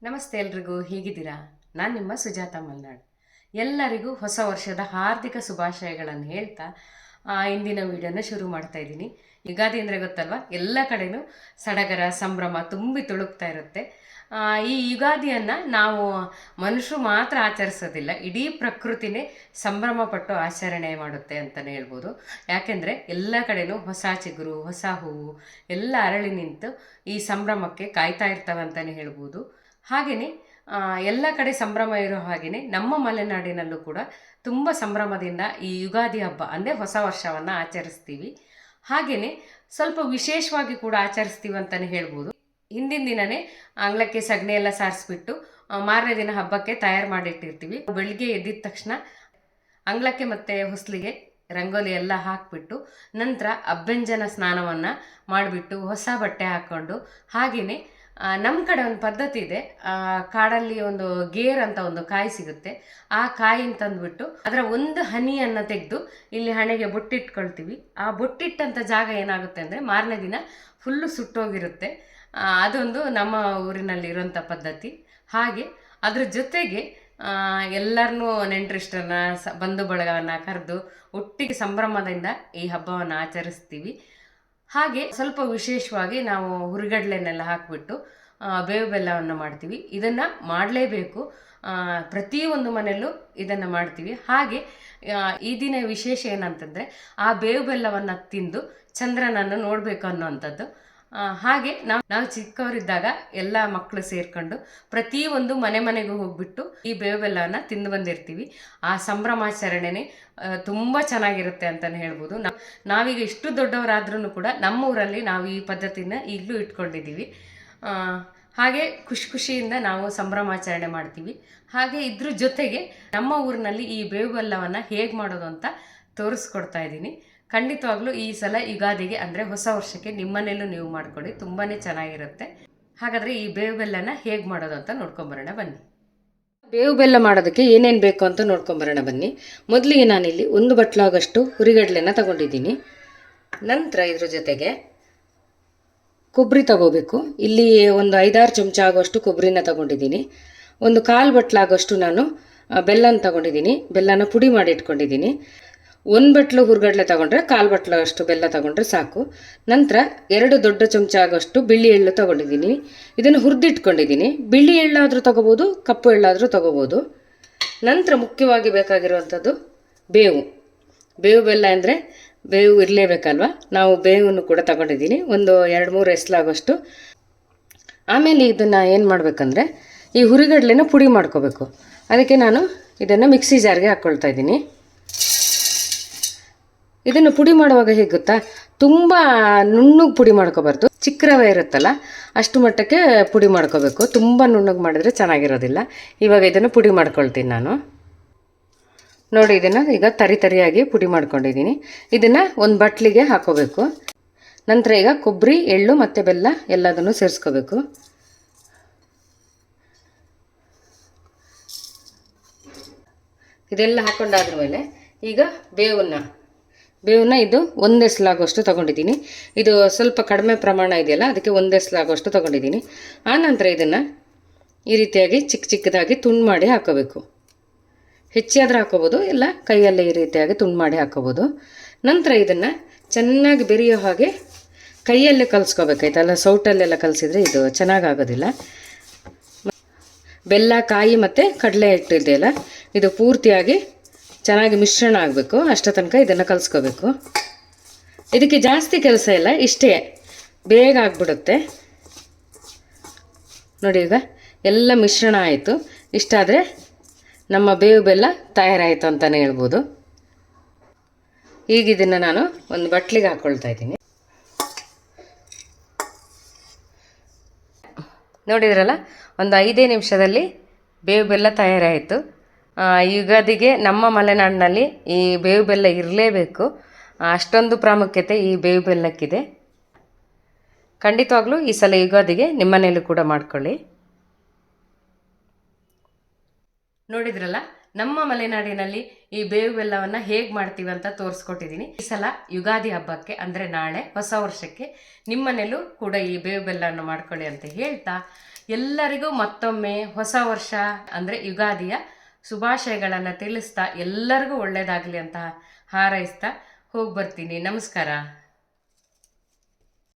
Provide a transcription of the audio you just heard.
ನಮಸ್ತೆ ಎಲ್ರಿಗೂ, ಹೇಗಿದ್ದೀರಾ? ನಾನು ನಿಮ್ಮ ಸುಜಾತ ಮಲ್ನಾಡ್. ಎಲ್ಲರಿಗೂ ಹೊಸ ವರ್ಷದ ಹಾರ್ದಿಕ ಶುಭಾಶಯಗಳನ್ನು ಹೇಳ್ತಾ ಇಂದಿನ ವಿಡಿಯೋನ ಶುರು ಮಾಡ್ತಾ ಇದ್ದೀನಿ. ಯುಗಾದಿ ಅಂದರೆ ಗೊತ್ತಲ್ವಾ, ಎಲ್ಲ ಕಡೆನೂ ಸಡಗರ ಸಂಭ್ರಮ ತುಂಬಿ ತುಳುಕ್ತಾ ಇರುತ್ತೆ. ಈ ಯುಗಾದಿಯನ್ನು ನಾವು ಮನುಷ್ಯರು ಮಾತ್ರ ಆಚರಿಸೋದಿಲ್ಲ, ಇಡೀ ಪ್ರಕೃತಿನೇ ಸಂಭ್ರಮ ಪಟ್ಟು ಆಚರಣೆ ಮಾಡುತ್ತೆ ಅಂತಲೇ ಹೇಳ್ಬೋದು. ಯಾಕೆಂದರೆ ಎಲ್ಲ ಕಡೆನೂ ಹೊಸ ಚಿಗುರು, ಹೊಸ ಹೂವು ಎಲ್ಲ ಅರಳಿ ನಿಂತು ಈ ಸಂಭ್ರಮಕ್ಕೆ ಕಾಯ್ತಾ ಇರ್ತವೆ ಅಂತಲೇ ಹೇಳ್ಬೋದು. ಹಾಗೆಯೇ ಎಲ್ಲ ಕಡೆ ಸಂಭ್ರಮ ಇರೋ ಹಾಗೆಯೇ ನಮ್ಮ ಮಲೆನಾಡಿನಲ್ಲೂ ಕೂಡ ತುಂಬ ಸಂಭ್ರಮದಿಂದ ಈ ಯುಗಾದಿ ಹಬ್ಬ ಅಂದರೆ ಹೊಸ ವರ್ಷವನ್ನು ಆಚರಿಸ್ತೀವಿ. ಹಾಗೆಯೇ ಸ್ವಲ್ಪ ವಿಶೇಷವಾಗಿ ಕೂಡ ಆಚರಿಸ್ತೀವಿ ಅಂತಲೇ ಹೇಳ್ಬೋದು. ಹಿಂದಿನ ದಿನವೇ ಅಂಗಳಕ್ಕೆ ಸಗಣಿ ಎಲ್ಲ ಸಾರಿಸ್ಬಿಟ್ಟು ಮಾರನೇ ದಿನ ಹಬ್ಬಕ್ಕೆ ತಯಾರು ಮಾಡಿಟ್ಟಿರ್ತೀವಿ. ಬೆಳಿಗ್ಗೆ ಎದ್ದಿದ ತಕ್ಷಣ ಅಂಗಳಕ್ಕೆ ಮತ್ತು ಹೊಸ್ಲಿಗೆ ರಂಗೋಲಿ ಎಲ್ಲ ಹಾಕಿಬಿಟ್ಟು ನಂತರ ಅಭ್ಯಂಜನ ಸ್ನಾನವನ್ನು ಮಾಡಿಬಿಟ್ಟು ಹೊಸ ಬಟ್ಟೆ ಹಾಕ್ಕೊಂಡು, ಹಾಗೆಯೇ ನಮ್ಮ ಕಡೆ ಒಂದು ಪದ್ಧತಿ ಇದೆ. ಕಾಡಲ್ಲಿ ಒಂದು ಗೇರ್ ಅಂತ ಒಂದು ಕಾಯಿ ಸಿಗುತ್ತೆ. ಆ ಕಾಯಿನ ತಂದುಬಿಟ್ಟು ಅದರ ಒಂದು ಹನಿಯನ್ನು ತೆಗೆದು ಇಲ್ಲಿ ಹಣೆಗೆ ಬೊಟ್ಟಿಟ್ಕೊಳ್ತೀವಿ. ಆ ಬೊಟ್ಟಿಟ್ಟಂಥ ಜಾಗ ಏನಾಗುತ್ತೆ ಅಂದರೆ ಮಾರನೇ ದಿನ ಫುಲ್ಲು ಸುಟ್ಟೋಗಿರುತ್ತೆ. ಅದೊಂದು ನಮ್ಮ ಊರಿನಲ್ಲಿ ಇರೋಂಥ ಪದ್ಧತಿ. ಹಾಗೆ ಅದ್ರ ಜೊತೆಗೆ ಎಲ್ಲರನ್ನೂ ನೆಂಟರಿಷ್ಟರನ್ನ ಬಂಧು ಬಳಗವನ್ನು ಕರೆದು ಒಟ್ಟಿಗೆ ಸಂಭ್ರಮದಿಂದ ಈ ಹಬ್ಬವನ್ನು ಆಚರಿಸ್ತೀವಿ. ಹಾಗೆ ಸ್ವಲ್ಪ ವಿಶೇಷವಾಗಿ ನಾವು ಹುರಿಗಡಲೆನೆಲ್ಲ ಹಾಕಿಬಿಟ್ಟು ಬೇವು ಬೆಲ್ಲವನ್ನು ಮಾಡ್ತೀವಿ. ಇದನ್ನು ಮಾಡಲೇಬೇಕು, ಪ್ರತಿಯೊಂದು ಮನೆಯಲ್ಲೂ ಇದನ್ನು ಮಾಡ್ತೀವಿ. ಹಾಗೆ ಈ ದಿನ ವಿಶೇಷ ಏನಂತಂದರೆ ಆ ಬೇವು ಬೆಲ್ಲವನ್ನು ತಿಂದು ಚಂದ್ರನನ್ನು ನೋಡಬೇಕು ಅನ್ನೋವಂಥದ್ದು. ಹಾಗೆ ನಾವು ಚಿಕ್ಕವರಿದ್ದಾಗ ಎಲ್ಲ ಮಕ್ಕಳು ಸೇರ್ಕೊಂಡು ಪ್ರತಿಯೊಂದು ಮನೆಗೂ ಹೋಗ್ಬಿಟ್ಟು ಈ ಬೇವು ಬೆಲ್ಲವನ್ನು ತಿಂದು ಬಂದಿರ್ತೀವಿ. ಆ ಸಂಭ್ರಮಾಚರಣೆನೇ ತುಂಬ ಚೆನ್ನಾಗಿರುತ್ತೆ ಅಂತಲೇ ಹೇಳ್ಬೋದು. ನಾವೀಗ ಇಷ್ಟು ದೊಡ್ಡವರಾದ್ರೂ ಕೂಡ ನಮ್ಮ ಊರಲ್ಲಿ ನಾವು ಈ ಪದ್ಧತಿನ ಈಗಲೂ ಇಟ್ಕೊಂಡಿದ್ದೀವಿ. ಹಾಗೆ ಖುಷಿಯಿಂದ ನಾವು ಸಂಭ್ರಮಾಚರಣೆ ಮಾಡ್ತೀವಿ. ಹಾಗೆ ಇದ್ರ ಜೊತೆಗೆ ನಮ್ಮ ಊರಿನಲ್ಲಿ ಈ ಬೇವು ಬೆಲ್ಲವನ್ನು ಹೇಗೆ ಮಾಡೋದು ಅಂತ ತೋರಿಸ್ಕೊಡ್ತಾ ಇದ್ದೀನಿ. ಖಂಡಿತವಾಗ್ಲೂ ಈ ಸಲ ಯುಗಾದಿಗೆ ಅಂದರೆ ಹೊಸ ವರ್ಷಕ್ಕೆ ನಿಮ್ಮನೇಲೂ ನೀವು ಮಾಡ್ಕೊಳ್ಳಿ, ತುಂಬಾ ಚೆನ್ನಾಗಿರುತ್ತೆ. ಹಾಗಾದರೆ ಈ ಬೇವು ಬೆಲ್ಲನ ಹೇಗೆ ಮಾಡೋದು ಅಂತ ನೋಡ್ಕೊಂಬರೋಣ ಬನ್ನಿ. ಬೇವು ಬೆಲ್ಲ ಮಾಡೋದಕ್ಕೆ ಏನೇನು ಬೇಕು ಅಂತ ನೋಡ್ಕೊಂಬರೋಣ ಬನ್ನಿ. ಮೊದಲಿಗೆ ನಾನಿಲ್ಲಿ 1 ಬಟ್ಲಾಗಷ್ಟು ಹುರಿಗಡಲೆನ ತಗೊಂಡಿದ್ದೀನಿ. ನಂತರ ಇದ್ರ ಜೊತೆಗೆ ಕೊಬ್ಬರಿ ತಗೋಬೇಕು. ಇಲ್ಲಿ ಒಂದು 5-6 ಚಮಚ ಆಗೋಷ್ಟು ಕೊಬ್ಬರಿನ ತಗೊಂಡಿದ್ದೀನಿ. ಒಂದು 1/4 ಬಟ್ಲಾಗೋಷ್ಟು ನಾನು ಬೆಲ್ಲನ ತಗೊಂಡಿದ್ದೀನಿ. ಬೆಲ್ಲನ ಪುಡಿ ಮಾಡಿ ಇಟ್ಕೊಂಡಿದ್ದೀನಿ. 1 ಬಟ್ಲು ಹುರಿಗಡಲೆ ತಗೊಂಡ್ರೆ 1/4 ಬಟ್ಲಷ್ಟು ಬೆಲ್ಲ ತಗೊಂಡ್ರೆ ಸಾಕು. ನಂತರ 2 ದೊಡ್ಡ ಚಮಚ ಆಗೋಷ್ಟು ಬಿಳಿ ಎಳ್ಳು ತಗೊಂಡಿದ್ದೀನಿ. ಇದನ್ನು ಹುರಿದಿಟ್ಕೊಂಡಿದ್ದೀನಿ. ಬಿಳಿ ಎಳ್ಳಾದರೂ ತಗೋಬೋದು, ಕಪ್ಪು ಎಳ್ಳಾದರೂ ತಗೋಬೋದು. ನಂತರ ಮುಖ್ಯವಾಗಿ ಬೇಕಾಗಿರುವಂಥದ್ದು ಬೇವು ಬೆಲ್ಲ ಅಂದರೆ ಬೇವು ಇರಲೇಬೇಕಲ್ವ, ನಾವು ಬೇವನ್ನು ಕೂಡ ತಗೊಂಡಿದ್ದೀನಿ, ಒಂದು 2-3 ಎಸ್ಲಾಗೋಷ್ಟು. ಆಮೇಲೆ ಇದನ್ನು ಏನು ಮಾಡಬೇಕಂದ್ರೆ ಈ ಹುರಿಗಡಲೆನ ಪುಡಿ ಮಾಡ್ಕೋಬೇಕು. ಅದಕ್ಕೆ ನಾನು ಇದನ್ನು ಮಿಕ್ಸಿ ಜಾರ್ಗೆ ಹಾಕ್ಕೊಳ್ತಾ ಇದ್ದೀನಿ. ಇದನ್ನು ಪುಡಿ ಮಾಡುವಾಗ ಹೇಗೆ ಗೊತ್ತಾ, ತುಂಬ ನುಣ್ಣಗೆ ಪುಡಿ ಮಾಡ್ಕೋಬಾರ್ದು. ಚಿಕ್ಕ ರವೆ ಇರುತ್ತಲ್ಲ ಅಷ್ಟು ಮಟ್ಟಕ್ಕೆ ಪುಡಿ ಮಾಡ್ಕೋಬೇಕು. ತುಂಬ ನುಣ್ಣಗೆ ಮಾಡಿದ್ರೆ ಚೆನ್ನಾಗಿರೋದಿಲ್ಲ. ಇವಾಗ ಇದನ್ನು ಪುಡಿ ಮಾಡ್ಕೊಳ್ತೀನಿ ನಾನು. ನೋಡಿ, ಇದನ್ನು ಈಗ ತರಿಯಾಗಿ ಪುಡಿ ಮಾಡ್ಕೊಂಡಿದ್ದೀನಿ. ಇದನ್ನು ಒಂದು ಬಟ್ಲಿಗೆ ಹಾಕೋಬೇಕು. ನಂತರ ಈಗ ಕೊಬ್ಬರಿ, ಎಳ್ಳು ಮತ್ತು ಬೆಲ್ಲ ಎಲ್ಲದನ್ನು ಸೇರಿಸ್ಕೋಬೇಕು. ಇದೆಲ್ಲ ಹಾಕ್ಕೊಂಡಾದ್ರ ಮೇಲೆ ಈಗ ಬೇವನ್ನ ಇದು 1 ಎಸ್ಲಾಗೋಷ್ಟು ತೊಗೊಂಡಿದ್ದೀನಿ. ಇದು ಸ್ವಲ್ಪ ಕಡಿಮೆ ಪ್ರಮಾಣ ಇದೆಯಲ್ಲ, ಅದಕ್ಕೆ 1 ಎಸ್ಲಾಗೋಷ್ಟು ತೊಗೊಂಡಿದ್ದೀನಿ. ಆನಂತರ ಇದನ್ನು ಈ ರೀತಿಯಾಗಿ ಚಿಕ್ಕದಾಗಿ ತುಂಡು ಮಾಡಿ ಹಾಕೋಬೇಕು. ಹೆಚ್ಚಾದರೂ ಹಾಕೋಬೋದು, ಇಲ್ಲ ಕೈಯಲ್ಲೇ ಈ ರೀತಿಯಾಗಿ ತುಂಡು ಮಾಡಿ ಹಾಕೋಬೋದು. ನಂತರ ಇದನ್ನು ಚೆನ್ನಾಗಿ ಬೆರೆಯೋ ಹಾಗೆ ಕೈಯಲ್ಲೇ ಕಲಿಸ್ಕೋಬೇಕಾಯ್ತಲ್ಲ, ಸೌಟಲ್ಲೆಲ್ಲ ಕಲಿಸಿದ್ರೆ ಇದು ಚೆನ್ನಾಗಾಗೋದಿಲ್ಲ. ಬೆಲ್ಲ, ಕಾಯಿ ಮತ್ತು ಕಡಲೆ ಹಿಟ್ಟು ಇದೆಯಲ್ಲ, ಇದು ಪೂರ್ತಿಯಾಗಿ ಚೆನ್ನಾಗಿ ಮಿಶ್ರಣ ಆಗಬೇಕು. ಅಷ್ಟೋ ತನಕ ಇದನ್ನು ಕಲಿಸ್ಕೋಬೇಕು. ಇದಕ್ಕೆ ಜಾಸ್ತಿ ಕೆಲಸ ಇಲ್ಲ, ಇಷ್ಟೇ, ಬೇಗ ಆಗಿಬಿಡುತ್ತೆ. ನೋಡಿ, ಈಗ ಎಲ್ಲ ಮಿಶ್ರಣ ಆಯಿತು. ಇಷ್ಟಾದರೆ ನಮ್ಮ ಬೇವು ಬೆಲ್ಲ ತಯಾರಾಯಿತು ಅಂತಲೇ ಹೇಳ್ಬೋದು. ಈಗ ಇದನ್ನು ನಾನು ಒಂದು ಬಟ್ಲಿಗೆ ಹಾಕ್ಕೊಳ್ತಾ ಇದ್ದೀನಿ. ನೋಡಿದ್ರಲ್ಲ, ಒಂದು 5 ನಿಮಿಷದಲ್ಲಿ ಬೇವು ಬೆಲ್ಲ ತಯಾರಾಯಿತು. ಯುಗಾದಿಗೆ ನಮ್ಮ ಮಲೆನಾಡಿನಲ್ಲಿ ಈ ಬೇವು ಬೆಲ್ಲ ಇರಲೇಬೇಕು. ಅಷ್ಟೊಂದು ಪ್ರಾಮುಖ್ಯತೆ ಈ ಬೇವು ಬೆಲ್ಲಕ್ಕಿದೆ. ಖಂಡಿತವಾಗ್ಲೂ ಈ ಸಲ ಯುಗಾದಿಗೆ ನಿಮ್ಮನೇಲೂ ಕೂಡ ಮಾಡ್ಕೊಳ್ಳಿ. ನೋಡಿದ್ರಲ್ಲ, ನಮ್ಮ ಮಲೆನಾಡಿನಲ್ಲಿ ಈ ಬೇವು ಬೆಲ್ಲವನ್ನು ಹೇಗೆ ಮಾಡ್ತೀವಿ ಅಂತ ತೋರಿಸ್ಕೊಟ್ಟಿದ್ದೀನಿ. ಈ ಸಲ ಯುಗಾದಿ ಹಬ್ಬಕ್ಕೆ ಅಂದರೆ ನಾಳೆ ಹೊಸ ವರ್ಷಕ್ಕೆ ನಿಮ್ಮನೇಲೂ ಕೂಡ ಈ ಬೇವು ಬೆಲ್ಲವನ್ನು ಮಾಡ್ಕೊಳ್ಳಿ ಅಂತ ಹೇಳ್ತಾ ಎಲ್ಲರಿಗೂ ಮತ್ತೊಮ್ಮೆ ಹೊಸ ವರ್ಷ ಅಂದರೆ ಯುಗಾದಿಯ ಶುಭಾಶಯಗಳನ್ನು ತಿಳಿಸ್ತಾ ಎಲ್ಲರಿಗೂ ಒಳ್ಳೆಯದಾಗಲಿ ಅಂತ ಹಾರೈಸ್ತಾ ಹೋಗಿ ಬರ್ತೀನಿ. ನಮಸ್ಕಾರ.